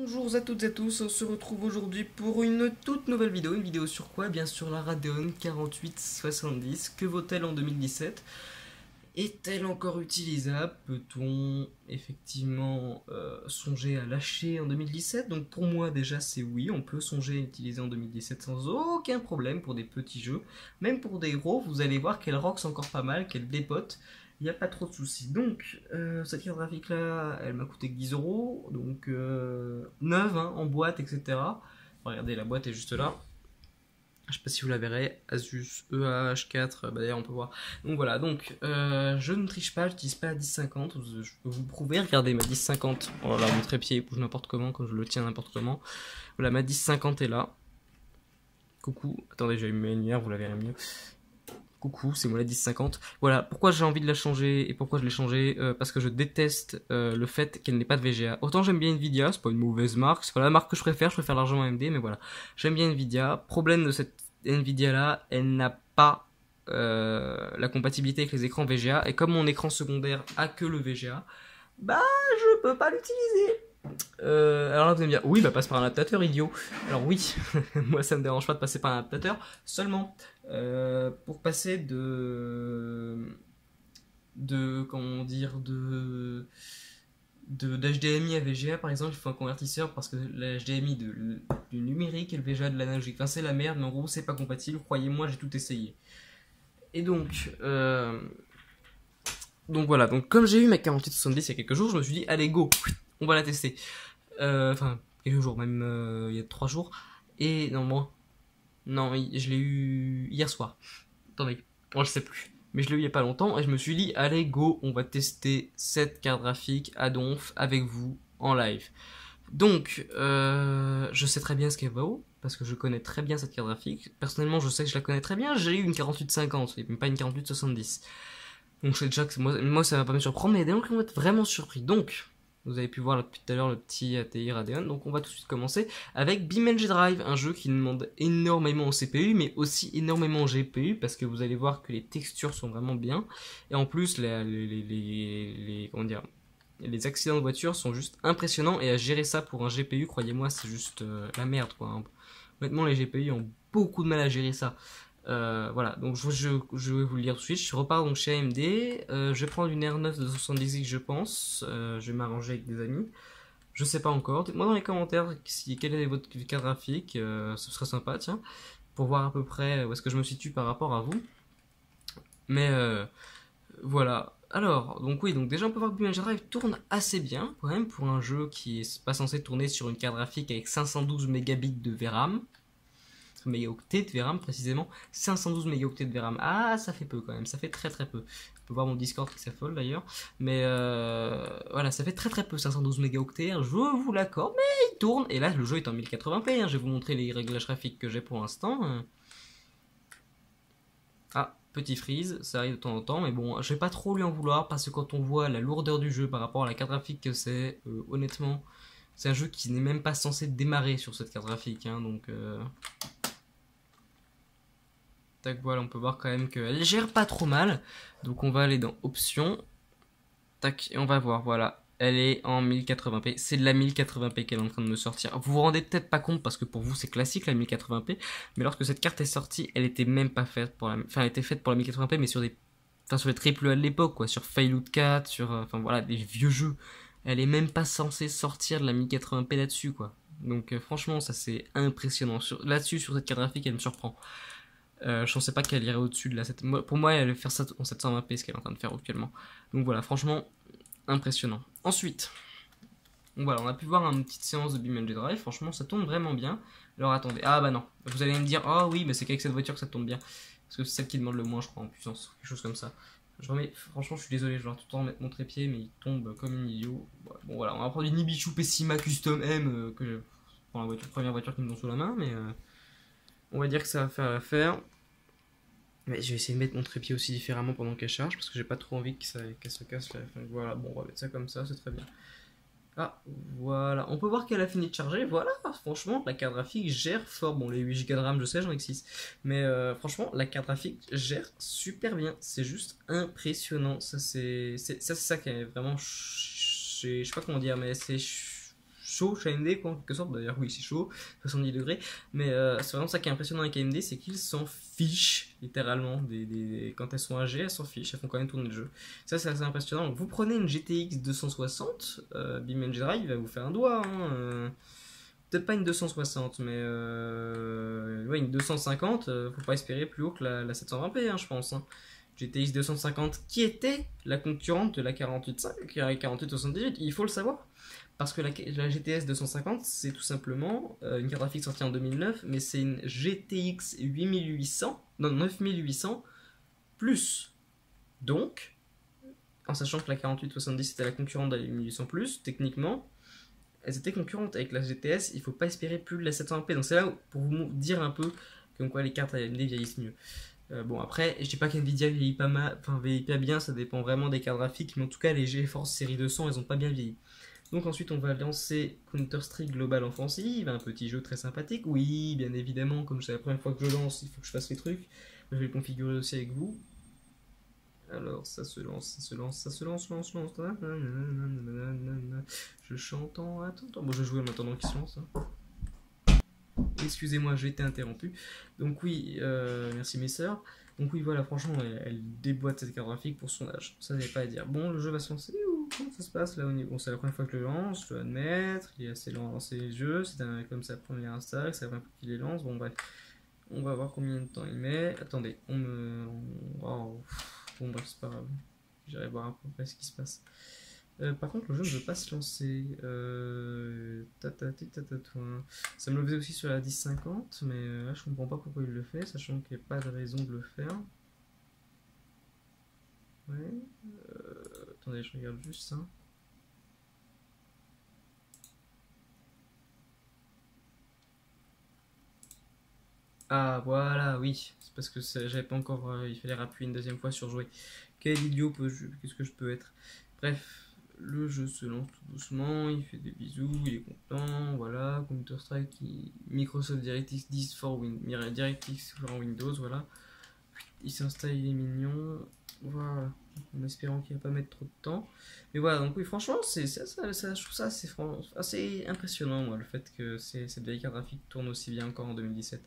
Bonjour à toutes et à tous, on se retrouve aujourd'hui pour une toute nouvelle vidéo. Une vidéo sur quoi? Bien sûr la Radeon 4870. Que vaut-elle en 2017? Est-elle encore utilisable? Peut-on effectivement songer à lâcher en 2017? Donc pour moi déjà c'est oui, on peut songer à utiliser en 2017 sans aucun problème pour des petits jeux. Même pour des gros, vous allez voir qu'elle roxe encore pas mal, qu'elle dépote. Il n'y a pas trop de soucis. Donc, cette carte graphique là, elle m'a coûté 10 euros. Donc, neuve hein, en boîte, etc. Regardez, la boîte est juste là. Je sais pas si vous la verrez. Asus EAH4, bah d'ailleurs on peut voir. Donc voilà, donc je ne triche pas, je n'utilise pas la 1050. Je peux vous prouver, regardez ma 1050. Voilà, mon trépied bouge n'importe comment, quand je le tiens n'importe comment. Voilà, ma 1050 est là. Coucou, attendez, j'ai allumé la lumière, vous la verrez mieux. Coucou, c'est moi la 1050. Voilà, pourquoi j'ai envie de la changer et pourquoi je l'ai changée, parce que je déteste le fait qu'elle n'ait pas de VGA. Autant j'aime bien Nvidia, c'est pas une mauvaise marque, c'est pas la marque que je préfère largement AMD, mais voilà. J'aime bien Nvidia. Problème de cette Nvidia là, elle n'a pas la compatibilité avec les écrans VGA, et comme mon écran secondaire a que le VGA, bah je peux pas l'utiliser. Alors là vous allez me dire, oui bah passe par un adaptateur idiot. Alors oui, moi ça me dérange pas de passer par un adaptateur, seulement pour passer comment dire, d'HDMI à VGA par exemple, il faut un convertisseur parce que l'HDMI du numérique et le VGA de l'analogique, enfin c'est la merde, mais en gros c'est pas compatible, croyez-moi, j'ai tout essayé. Et donc voilà, donc comme j'ai eu ma 4870 il y a quelques jours, je me suis dit allez go, on va la tester. Enfin, quelques jours, même il y a 3 jours. Et non, moi. Non, je l'ai eu hier soir. Attendez, moi je sais plus. Mais je l'ai eu il y a pas longtemps et je me suis dit, allez go, on va tester cette carte graphique à Donf avec vous en live. Donc, je sais très bien ce qu'elle vaut, parce que je connais très bien cette carte graphique. Personnellement, je sais que je la connais très bien, j'ai eu une 4850, et même pas une 4870. Donc je sais déjà que moi ça va pas me surprendre, mais il y a des gens qui vont être vraiment surpris. Donc, vous avez pu voir là, depuis tout à l'heure le petit ATI Radeon. Donc on va tout de suite commencer avec BeamNG Drive, un jeu qui demande énormément au CPU, mais aussi énormément au GPU, parce que vous allez voir que les textures sont vraiment bien. Et en plus, comment dire, les accidents de voiture sont juste impressionnants, et à gérer ça pour un GPU, croyez-moi, c'est juste la merde quoi. Honnêtement, les GPU ont beaucoup de mal à gérer ça. Voilà, donc je vais vous le dire tout de suite. Je repars donc chez AMD. Je vais prendre une R9 de 70X, je pense. Je vais m'arranger avec des amis. Je sais pas encore. Dites-moi dans les commentaires quelle est votre carte graphique. Ce serait sympa, tiens, pour voir à peu près où est-ce que je me situe par rapport à vous. Mais voilà. Alors, donc oui, donc déjà on peut voir que BeamNG Drive tourne assez bien, quand même, pour un jeu qui est pas censé tourner sur une carte graphique avec 512 mégabits de VRAM. Mégaoctets de VRAM précisément, 512 mégaoctets de VRAM. Ah, ça fait peu quand même, ça fait très très peu. On peut voir mon Discord qui s'affole d'ailleurs, mais voilà, ça fait très très peu, 512 mégaoctets, je vous l'accorde, mais il tourne. Et là, le jeu est en 1080p, hein. Je vais vous montrer les réglages graphiques que j'ai pour l'instant. Ah, petit freeze, ça arrive de temps en temps, mais bon, je vais pas trop lui en vouloir, parce que quand on voit la lourdeur du jeu par rapport à la carte graphique que c'est, honnêtement, c'est un jeu qui n'est même pas censé démarrer sur cette carte graphique, hein, donc... Tac, voilà, on peut voir quand même qu'elle gère pas trop mal. Donc on va aller dans options. Tac, et on va voir, voilà. Elle est en 1080p. C'est de la 1080p qu'elle est en train de me sortir. Vous vous rendez peut-être pas compte parce que pour vous c'est classique la 1080p. Mais lorsque cette carte est sortie, elle était même pas faite pour la... Enfin, elle était faite pour la 1080p, mais sur des... Enfin, sur les triple A de l'époque, quoi. Sur Faillout 4, sur... Enfin, voilà, des vieux jeux. Elle est même pas censée sortir de la 1080p là-dessus, quoi. Donc franchement, ça c'est impressionnant. Là-dessus, sur cette carte graphique, elle me surprend. Je pensais pas qu'elle irait au-dessus de la 7. Pour moi, elle allait faire ça en 720p, ce qu'elle est en train de faire actuellement. Donc voilà, franchement, impressionnant. Ensuite, donc voilà, on a pu voir une petite séance de BeamNG Drive. Franchement, ça tourne vraiment bien. Alors attendez, ah bah non, vous allez me dire, ah oui, mais c'est qu'avec cette voiture que ça tourne bien. Parce que c'est celle qui demande le moins, je crois, en puissance, quelque chose comme ça. Franchement, je suis désolé, je vais tout le temps mettre mon trépied, mais il tombe comme un idiot. Bon voilà, on va prendre une Ibichu Pessima Custom M que je prends la première voiture qui me donne sous la main, mais on va dire que ça va faire l'affaire. Mais je vais essayer de mettre mon trépied aussi différemment pendant qu'elle charge, parce que j'ai pas trop envie qu'elle se casse là. Enfin, voilà, bon, on va mettre ça comme ça, c'est très bien. Ah, voilà, on peut voir qu'elle a fini de charger, voilà, franchement, la carte graphique gère fort. Bon, les 8 Go de RAM, je sais, j'en ai que 6. Mais franchement, la carte graphique gère super bien, c'est juste impressionnant. Ça, c'est ça qui est vraiment... Je sais pas comment dire, mais c'est chaud chez AMD quoi, en quelque sorte. D'ailleurs oui c'est chaud, 70 degrés, mais c'est vraiment ça qui est impressionnant avec AMD, c'est qu'ils s'en fichent littéralement quand elles sont âgées, elles s'en fichent, elles font quand même tourner le jeu. Ça c'est assez impressionnant. Donc, vous prenez une GTX 260, BeamNG Drive il va vous faire un doigt, hein, peut-être pas une 260, mais ouais, une 250, faut pas espérer plus haut que la 720p, hein, je pense. Hein. GTX 250 qui était la concurrente de la 48.5, la 4878, il faut le savoir. Parce que la GTS 250, c'est tout simplement une carte graphique sortie en 2009, mais c'est une GTX 8800, non 9800 plus. Donc, en sachant que la 4870 était la concurrente de la 8800 plus, techniquement, elles étaient concurrentes avec la GTS, il faut pas espérer plus de la 720p. Donc c'est là pour vous dire un peu comme quoi les cartes AMD vieillissent mieux. Bon après, je dis pas qu'NVIDIA vieillit pas mal, enfin vieillit pas bien, ça dépend vraiment des cartes graphiques, mais en tout cas les GeForce série 200, elles ont pas bien vieilli. Donc ensuite on va lancer Counter-Strike Global Offensive, un petit jeu très sympathique. Oui, bien évidemment, comme c'est la première fois que je lance, il faut que je fasse les trucs. Je vais le configurer aussi avec vous. Alors ça se lance, ça se lance, ça se lance, lance. Je chante en attendant. Bon, je joue en attendant qu'il se lance. Hein. Excusez-moi, j'ai été interrompu. Donc oui, merci mes sœurs. Donc oui, voilà, franchement, elle déboîte cette carte graphique pour son âge. Ça, n'avait pas à dire. Bon, le jeu va se lancer ou comment ça se passe là au niveau. Bon, c'est la première fois que je le lance, je dois admettre. Il est assez lent à lancer les jeux. C'est comme sa première install, c'est la première fois qu'il les lance. Bon, bref. On va voir combien de temps il met. Attendez, Wow. Bon, bref, c'est pas grave. J'irai voir à peu près ce qui se passe. Par contre, le jeu ne veut pas se lancer. Ça me le faisait aussi sur la 1050, mais là je comprends pas pourquoi il le fait, sachant qu'il n'y a pas de raison de le faire. Ouais. Attendez, je regarde juste ça. Ah voilà, oui, c'est parce que j'avais pas encore. Il fallait rappuyer une deuxième fois sur jouer. Quel idiot qu'est-ce que je peux être? Bref, le jeu se lance tout doucement, il fait des bisous, il est content, voilà. Counter-Strike, Microsoft DirectX 10 DirectX for Windows, voilà. Il s'installe, il est mignon, voilà. En espérant qu'il va pas mettre trop de temps. Mais voilà, donc oui, franchement, je trouve ça assez impressionnant, moi, le fait que cette vieille carte graphique tourne aussi bien encore en 2017.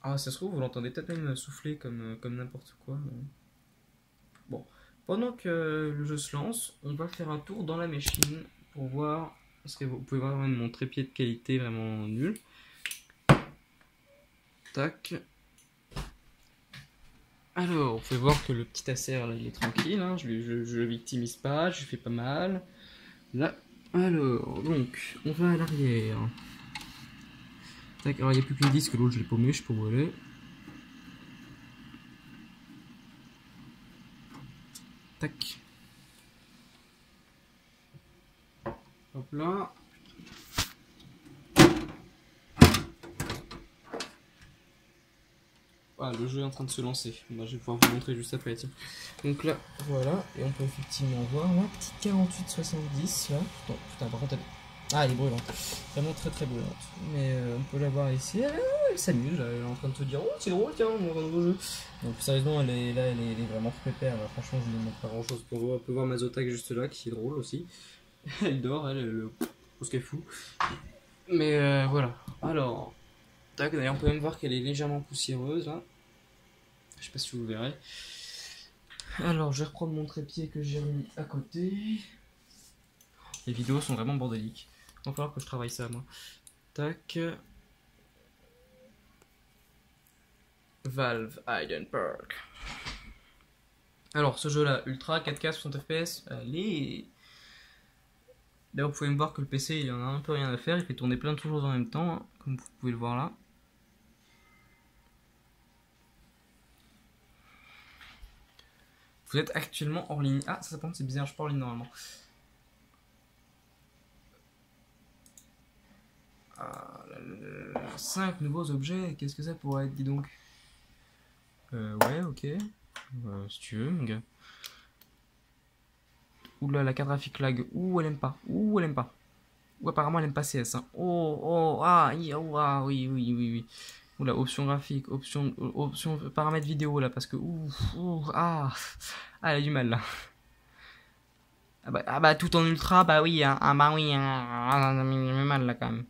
Ah, ça se trouve, vous l'entendez peut-être même souffler comme n'importe quoi. Bon, pendant que le jeu se lance, on va faire un tour dans la machine pour voir. Parce que vous pouvez voir même mon trépied de qualité vraiment nul. Tac. Alors, vous pouvez voir que le petit Acer là, il est tranquille, hein, je le victimise pas, je fais pas mal. Là, alors, donc, on va à l'arrière. Tac, alors il n'y a plus qu'une disque, l'autre je l'ai paumé, je sais pas où elle est. Tac. Hop là. Ah, le jeu est en train de se lancer. Bah, je vais pouvoir vous montrer juste après. Tiens. Donc là, voilà. Et on peut effectivement voir la petite 4870 là. Putain, par contre, elle est brûlante. Vraiment très très brûlante. Mais on peut la voir ici. Elle s'amuse. Elle est en train de se dire oh, c'est drôle, tiens, on va un nouveau jeu. Donc sérieusement, elle est vraiment pépère. Là. Franchement, je ne lui montre pas grand chose pour voir. On peut voir ma Zotac juste là qui est drôle aussi. Elle dort, elle ce qu'elle fout. Mais voilà. Alors. Tac, d'ailleurs on peut même voir qu'elle est légèrement poussiéreuse là. Je sais pas si vous verrez. Alors je vais reprendre mon trépied que j'ai mis à côté. Les vidéos sont vraiment bordéliques. Il va falloir que je travaille ça moi. Tac. Valve Hidden Perk. Alors ce jeu là, Ultra 4K 60 FPS, allez. D'ailleurs vous pouvez me voir que le PC il en a un peu rien à faire, il fait tourner plein de choses en même temps, hein, comme vous pouvez le voir là. Vous êtes actuellement hors ligne. Ah, ça c'est bizarre, je suis pas en ligne normalement. Ah, 5 nouveaux objets, qu'est-ce que ça pourrait être, dis donc. Ouais, ok. Si tu veux, mon gars. Oula, la carte graphique lag. Ouh, elle aime pas. Ouh, elle aime pas. Ou apparemment, elle aime pas CS. Hein. Oh, ah, oui, oui, oui, oui. Oula, option graphique, option paramètres vidéo là, parce que. Ah, elle a du mal là. Ah bah, tout en ultra, bah oui, hein, ah bah oui, hein, ça me mal là quand même.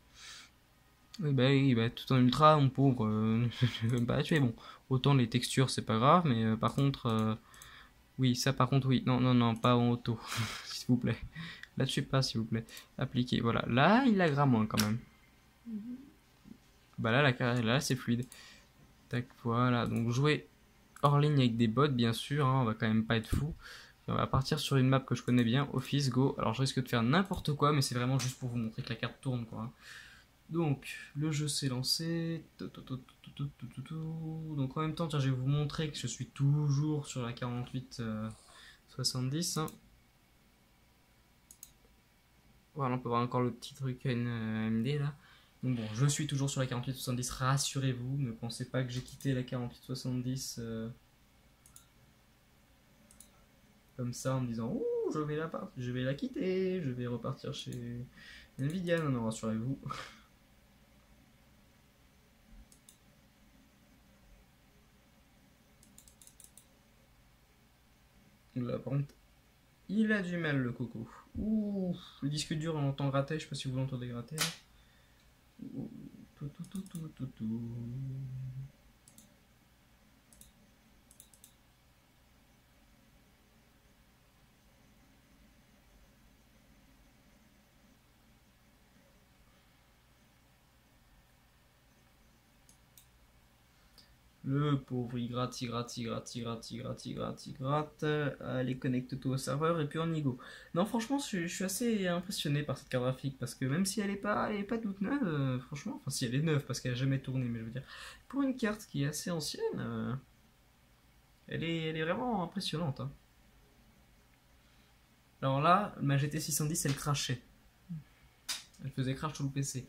Oui, bah tout en ultra, mon pauvre, je vais pas tuer. Bon, autant les textures, c'est pas grave, mais par contre, oui, ça par contre, oui. Non, non, non, pas en auto, s'il vous plaît. Là-dessus, pas, s'il vous plaît. Appliquer, voilà. Là, il aggrave moins quand même. Bah là, là, c'est fluide. Tac, voilà. Donc, jouer hors ligne avec des bots, bien sûr, hein, on va quand même pas être fou. On va partir sur une map que je connais bien, Office, Go. Alors, je risque de faire n'importe quoi, mais c'est vraiment juste pour vous montrer que la carte tourne, quoi. Donc, le jeu s'est lancé. Donc, en même temps, tiens, je vais vous montrer que je suis toujours sur la 48-70. Hein. Voilà, on peut voir encore le petit truc AMD là. Donc bon, je suis toujours sur la 48-70, rassurez-vous, ne pensez pas que j'ai quitté la 48-70 comme ça en me disant ouh, je vais la quitter, je vais repartir chez Nvidia. Non, non, rassurez-vous. Là, par contre, il a du mal le coco. Ouh, le disque dur, on l'entend gratter, je sais pas si vous l'entendez gratter. Ouh, tout. Le pauvre, il gratte, il gratte, il gratte, il gratte, il gratte, il gratte, il gratte. Allez, connecte-toi au serveur et puis on y go. Non, franchement, je suis assez impressionné par cette carte graphique parce que même si elle est pas toute neuve, franchement, enfin si elle est neuve parce qu'elle a jamais tourné, mais je veux dire, pour une carte qui est assez ancienne, elle est vraiment impressionnante. Hein. Alors là, ma GT 610, elle crachait. Elle faisait crash sur le PC.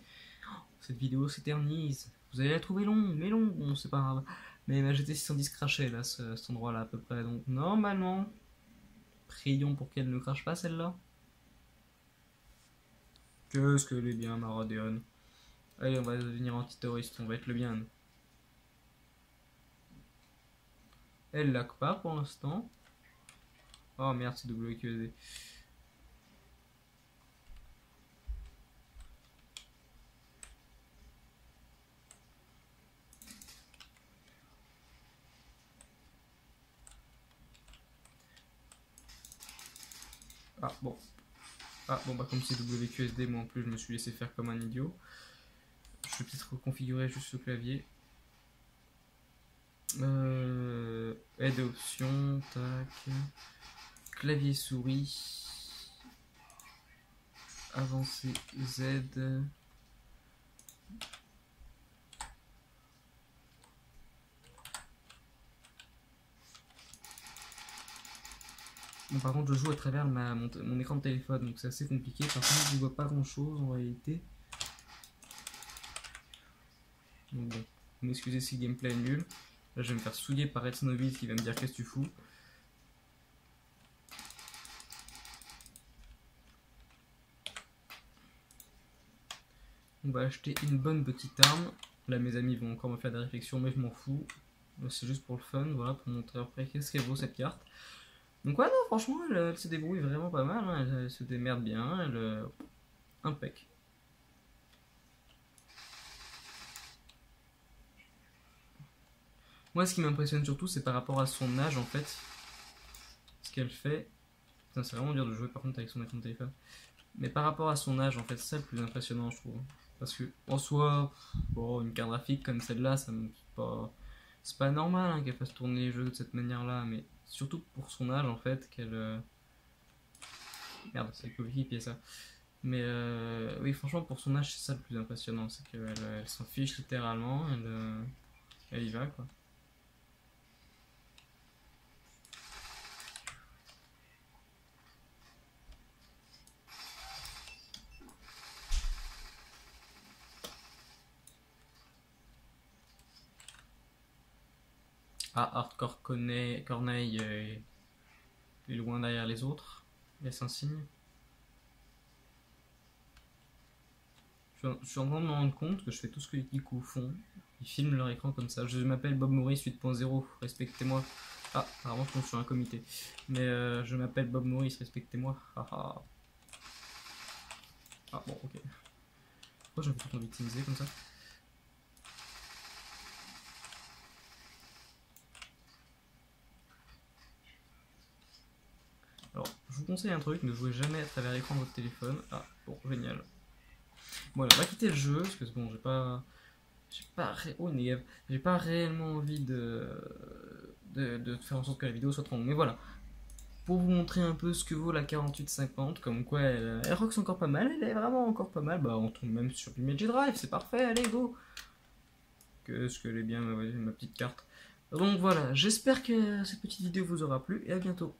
Cette vidéo s'éternise. Vous allez la trouver longue, mais longue, bon, c'est pas grave. Mais ma GT 610 crachait là, cet endroit-là à peu près. Donc normalement, prions pour qu'elle ne crache pas celle-là. Qu'est-ce qu'elle est bien, ma Radeon. Allez, on va devenir antiterroriste, on va être le bien. Elle lag pas pour l'instant. Oh merde, c'est WQSD. Ah bon. Ah bon, bah comme c'est WQSD, moi en plus je me suis laissé faire comme un idiot. Je vais peut-être reconfigurer juste ce clavier. Aide option, tac. Clavier souris. Avancer Z. Bon, par contre, je joue à travers mon écran de téléphone, donc c'est assez compliqué. Par contre, je ne vois pas grand chose en réalité. Donc bon, vous m'excusez si le gameplay est nul. Là, je vais me faire souiller par Red Snowbiz qui va me dire qu'est-ce que tu fous. On va acheter une bonne petite arme. Là, mes amis vont encore me faire des réflexions, mais je m'en fous. C'est juste pour le fun, voilà, pour montrer après qu'est-ce qu'elle vaut cette carte. Donc ouais, non, franchement, elle se débrouille vraiment pas mal, hein. Elle se démerde bien, elle... impec. Moi, ce qui m'impressionne surtout, c'est par rapport à son âge, en fait. Ce qu'elle fait. Putain, c'est vraiment dur de jouer, par contre, avec son écran de téléphone. Mais par rapport à son âge, en fait, c'est ça le plus impressionnant, je trouve. Parce que, en soi, bon, une carte graphique comme celle-là, c'est pas normal hein, qu'elle fasse tourner les jeux de cette manière-là, mais surtout pour son âge, en fait, qu'elle... Merde, c'est le coéquipier, ça. Mais oui, franchement, pour son âge, c'est ça le plus impressionnant, c'est qu'elle elle s'en fiche littéralement, elle y va, quoi. Ah, Hardcore Corneille est loin derrière les autres. Laisse un signe. Je suis en train de me rendre compte que je fais tout ce que les Kikou font. Ils filment leur écran comme ça. Je m'appelle Bob Maurice 8.0. Respectez-moi. Ah, apparemment je tombe sur un comité. Mais je m'appelle Bob Maurice, respectez-moi. Ah bon, ok. Pourquoi je me fais tout victimiser comme ça? Alors, je vous conseille un truc, ne jouez jamais à travers l'écran de votre téléphone. Ah, bon, génial. Bon, allez, on va quitter le jeu, parce que bon, j'ai pas réellement envie de faire en sorte que la vidéo soit trop longue. Mais voilà, pour vous montrer un peu ce que vaut la 4850, comme quoi elle roxe encore pas mal, elle est vraiment encore pas mal. Bah, on tombe même sur du Magic Drive, c'est parfait, allez, go! Qu'est-ce qu'elle est bien, ma petite carte. Donc voilà, j'espère que cette petite vidéo vous aura plu, et à bientôt.